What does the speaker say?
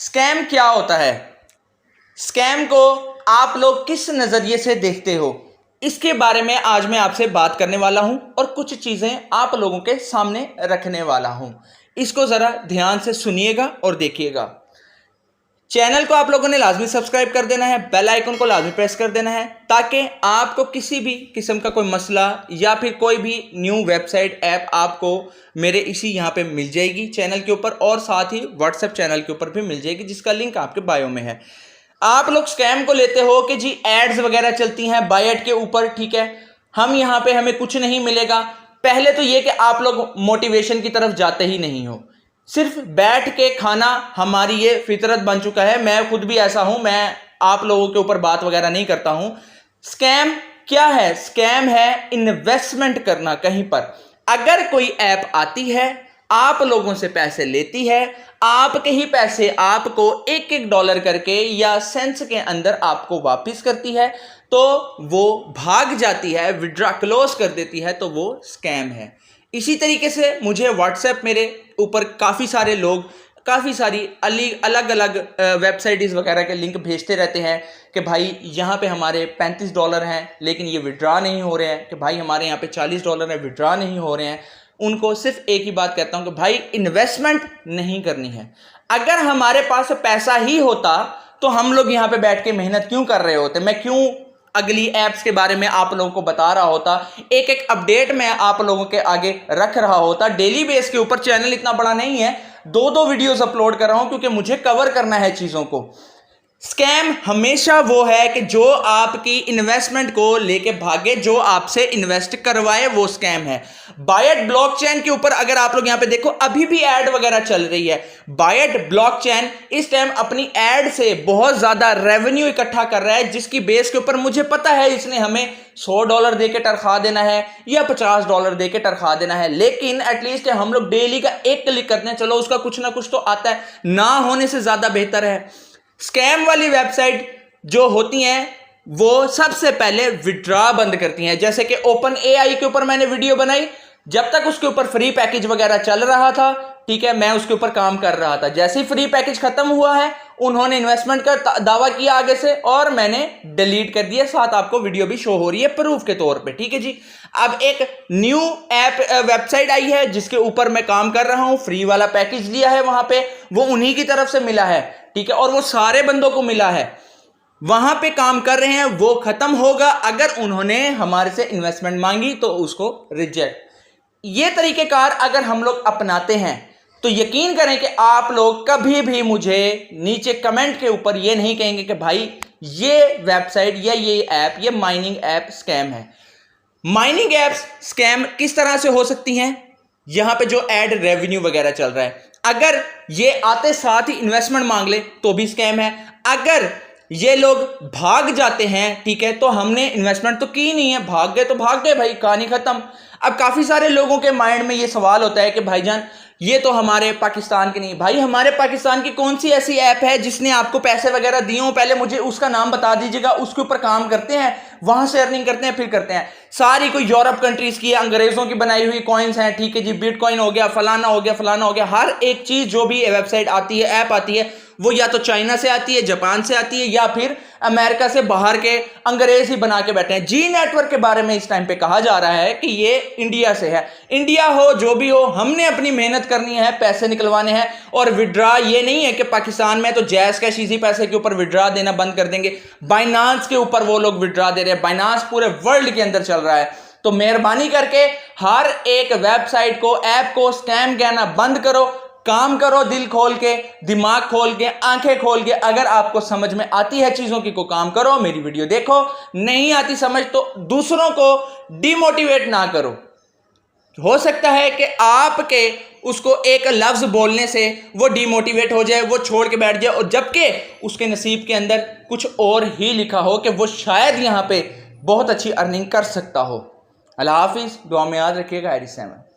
Scam क्या होता है, स्कैम को आप लोग किस नज़रिए से देखते हो, इसके बारे में आज मैं आपसे बात करने वाला हूं और कुछ चीज़ें आप लोगों के सामने रखने वाला हूं। इसको ज़रा ध्यान से सुनिएगा और देखिएगा। चैनल को आप लोगों ने लाजमी सब्सक्राइब कर देना है, बेल आइकन को लाजमी प्रेस कर देना है ताकि आपको किसी भी किस्म का कोई मसला या फिर कोई भी न्यू वेबसाइट ऐप आपको मेरे इसी यहाँ पे मिल जाएगी चैनल के ऊपर, और साथ ही व्हाट्सएप चैनल के ऊपर भी मिल जाएगी जिसका लिंक आपके बायो में है। आप लोग स्कैम को लेते हो कि जी एड्स वगैरह चलती हैं बाय एड के ऊपर, ठीक है, हम यहाँ पे हमें कुछ नहीं मिलेगा। पहले तो ये कि आप लोग मोटिवेशन की तरफ जाते ही नहीं हो, सिर्फ बैठ के खाना हमारी ये फितरत बन चुका है। मैं खुद भी ऐसा हूं, मैं आप लोगों के ऊपर बात वगैरह नहीं करता हूं। स्कैम क्या है? स्कैम है इन्वेस्टमेंट करना कहीं पर। अगर कोई ऐप आती है, आप लोगों से पैसे लेती है, आपके ही पैसे आपको एक एक डॉलर करके या सेंट्स के अंदर आपको वापस करती है, तो वो भाग जाती है, विड्रॉ क्लोज कर देती है, तो वो स्कैम है। इसी तरीके से मुझे व्हाट्सएप मेरे ऊपर काफ़ी सारे लोग काफ़ी सारी अलग अलग वेबसाइट्स वगैरह के लिंक भेजते रहते हैं कि भाई यहाँ पे हमारे $35 हैं लेकिन ये विड्रॉ नहीं हो रहे हैं, कि भाई हमारे यहाँ पे $40 है विड्रॉ नहीं हो रहे हैं। उनको सिर्फ एक ही बात कहता हूँ कि भाई इन्वेस्टमेंट नहीं करनी है। अगर हमारे पास पैसा ही होता तो हम लोग यहाँ पे बैठ के मेहनत क्यों कर रहे होते, मैं क्यों अगली ऐप्स के बारे में आप लोगों को बता रहा होता, एक एक अपडेट मैं आप लोगों के आगे रख रहा होता। डेली बेस के ऊपर चैनल इतना बड़ा नहीं है, दो वीडियोस अपलोड कर रहा हूं क्योंकि मुझे कवर करना है चीज़ों को। स्कैम हमेशा वो है कि जो आपकी इन्वेस्टमेंट को लेके भागे, जो आपसे इन्वेस्ट करवाए, वो स्कैम है। बायट ब्लॉकचेन के ऊपर अगर आप लोग यहां पे देखो, अभी भी ऐड वगैरह चल रही है। बायट ब्लॉकचेन इस टाइम अपनी ऐड से बहुत ज्यादा रेवेन्यू इकट्ठा कर रहा है, जिसकी बेस के ऊपर मुझे पता है इसने हमें $100 दे के टरखा देना है या $50 दे के टरखा देना है, लेकिन एटलीस्ट हम लोग डेली का एक क्लिक करते हैं, चलो उसका कुछ ना कुछ तो आता है, ना होने से ज्यादा बेहतर है। स्कैम वाली वेबसाइट जो होती हैं वो सबसे पहले विड्रॉ बंद करती हैं। जैसे कि ओपन एआई के ऊपर मैंने वीडियो बनाई, जब तक उसके ऊपर फ्री पैकेज वगैरह चल रहा था, ठीक है, मैं उसके ऊपर काम कर रहा था। जैसे ही फ्री पैकेज खत्म हुआ है, उन्होंने इन्वेस्टमेंट का दावा किया आगे से और मैंने डिलीट कर दिया। साथ आपको वीडियो भी शो हो रही है प्रूफ के तौर पे, ठीक है जी। अब एक न्यू ऐप वेबसाइट आई है जिसके ऊपर मैं काम कर रहा हूं, फ्री वाला पैकेज लिया है, वहां पे वो उन्हीं की तरफ से मिला है, ठीक है, और वो सारे बंदों को मिला है, वहां पे काम कर रहे हैं। वो खत्म होगा अगर उन्होंने हमारे से इन्वेस्टमेंट मांगी तो उसको रिजेक्ट। ये तरीकेकार अगर हम लोग अपनाते हैं तो यकीन करें कि आप लोग कभी भी मुझे नीचे कमेंट के ऊपर ये नहीं कहेंगे कि भाई ये वेबसाइट या ये ऐप, ये माइनिंग ऐप स्कैम है। माइनिंग ऐप्स स्कैम किस तरह से हो सकती हैं? यहां पे जो एड रेवेन्यू वगैरह चल रहा है, अगर ये आते साथ ही इन्वेस्टमेंट मांग ले तो भी स्कैम है। अगर ये लोग भाग जाते हैं, ठीक है, तो हमने इन्वेस्टमेंट तो की नहीं है, भाग गए तो भाग गए भाई, कहानी खत्म। अब काफी सारे लोगों के माइंड में ये सवाल होता है कि भाईजान ये तो हमारे पाकिस्तान की नहीं। भाई हमारे पाकिस्तान की कौन सी ऐसी ऐप है जिसने आपको पैसे वगैरह दिए हो? पहले मुझे उसका नाम बता दीजिएगा, उसके ऊपर काम करते हैं, वहां से अर्निंग करते हैं, फिर करते हैं। सारी कोई यूरोप कंट्रीज की अंग्रेजों की बनाई हुई कॉइन्स हैं, ठीक है जी, बिटकॉइन हो गया, फलाना हो गया, फलाना हो गया। हर एक चीज जो भी वेबसाइट आती है, ऐप आती है, वो या तो चाइना से आती है, जापान से आती है, या फिर अमेरिका से बाहर के अंग्रेज ही बना के बैठे हैं। जी नेटवर्क के बारे में इस टाइम पे कहा जा रहा है कि ये इंडिया से है। इंडिया हो जो भी हो, हमने अपनी मेहनत करनी है, पैसे निकलवाने हैं। और विड्रॉ ये नहीं है कि पाकिस्तान में तो जैस कैश इजी पैसे के ऊपर विड्रॉ देना बंद कर देंगे। बाइनांस के ऊपर वो लोग विड्रॉ दे रहे हैं, बाइनांस पूरे वर्ल्ड के अंदर चल रहा है। तो मेहरबानी करके हर एक वेबसाइट को, ऐप को स्कैम कहना बंद करो, काम करो दिल खोल के, दिमाग खोल के, आंखें खोल के। अगर आपको समझ में आती है चीजों की को काम करो, मेरी वीडियो देखो। नहीं आती समझ तो दूसरों को डिमोटिवेट ना करो। हो सकता है कि आपके उसको एक लफ्ज बोलने से वो डिमोटिवेट हो जाए, वो छोड़ के बैठ जाए, और जबकि उसके नसीब के अंदर कुछ और ही लिखा हो कि वो शायद यहां पे बहुत अच्छी अर्निंग कर सकता हो। अल्लाह हाफिज, दुआ में याद रखिएगा। 87